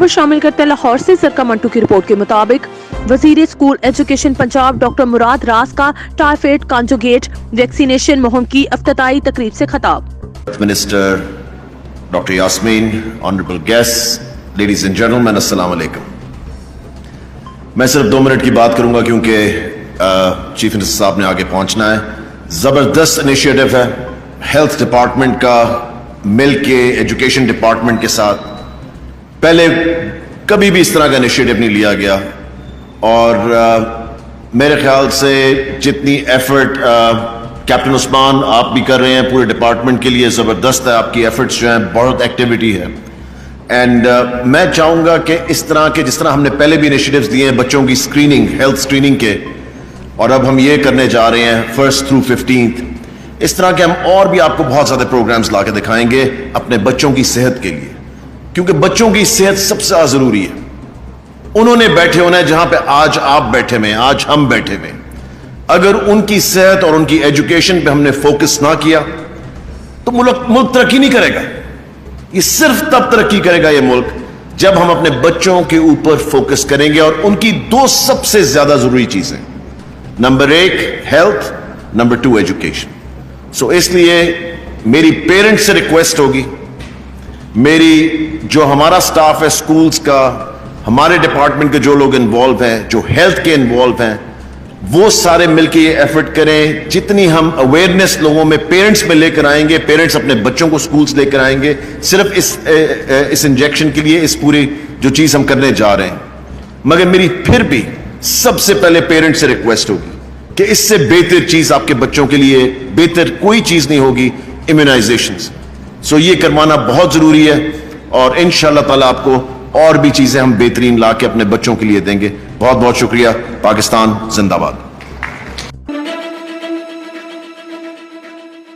खबर शामिल करते हैं लाहौर से सरका मंटू की रिपोर्ट के मुताबिक वजीर स्कूल एजुकेशन पंजाब डॉक्टर मुराद रास का टाइफाइड कॉन्जुगेट वैक्सीनेशन मुहिम की इफ्तिताई तकरीब से खिताब। Minister doctor Yasmin, honourable guest, ladies and gentleman, अस्सलाम वालेकुम। मैं सिर्फ 2 मिनट की बात करूंगा क्योंकि चीफ मिनिस्टर साहब ने आगे पहुंचना है। जबरदस्त इनिशिएटिव है हेल्थ डिपार्टमेंट का मिल के एजुकेशन डिपार्टमेंट के साथ। पहले कभी भी इस तरह का इनिशिएटिव नहीं लिया गया और मेरे ख्याल से जितनी एफर्ट कैप्टन उस्मान आप भी कर रहे हैं पूरे डिपार्टमेंट के लिए, ज़बरदस्त है आपकी एफर्ट्स जो हैं, बहुत एक्टिविटी है। एंड मैं चाहूँगा कि इस तरह के जिस तरह हमने पहले भी इनिशिएटिव्स दिए हैं बच्चों की स्क्रीनिंग, हेल्थ स्क्रीनिंग के, और अब हम ये करने जा रहे हैं 1st through 15th, इस तरह के हम और भी आपको बहुत ज़्यादा प्रोग्राम्स ला के दिखाएंगे अपने बच्चों की सेहत के लिए, क्योंकि बच्चों की सेहत सबसे ज़्यादा ज़रूरी है। उन्होंने बैठे होना है जहां पे आज आप बैठे हुए, आज हम बैठे हुए। अगर उनकी सेहत और उनकी एजुकेशन पे हमने फोकस ना किया तो मुल्क तरक्की नहीं करेगा। ये सिर्फ तब तरक्की करेगा ये मुल्क जब हम अपने बच्चों के ऊपर फोकस करेंगे और उनकी 2 सबसे ज्यादा जरूरी चीजें, नंबर 1 हेल्थ, नंबर 2 एजुकेशन। सो इसलिए मेरी पेरेंट्स से रिक्वेस्ट होगी, मेरी जो हमारा स्टाफ है स्कूल्स का, हमारे डिपार्टमेंट के जो लोग इन्वॉल्व हैं, जो हेल्थ के इन्वॉल्व हैं, वो सारे मिलकर ये एफर्ट करें। जितनी हम अवेयरनेस लोगों में, पेरेंट्स में लेकर आएंगे, पेरेंट्स अपने बच्चों को स्कूल्स लेकर आएंगे सिर्फ इस इंजेक्शन के लिए, इस पूरी जो चीज हम करने जा रहे हैं। मगर मेरी फिर भी सबसे पहले पेरेंट्स से रिक्वेस्ट होगी कि इससे बेहतर चीज आपके बच्चों के लिए, बेहतर कोई चीज नहीं होगी, इम्यूनाइजेशंस। सो ये करवाना बहुत जरूरी है और इंशाअल्लाह ताला आपको और भी चीजें हम बेहतरीन ला के अपने बच्चों के लिए देंगे। बहुत बहुत शुक्रिया। पाकिस्तान जिंदाबाद।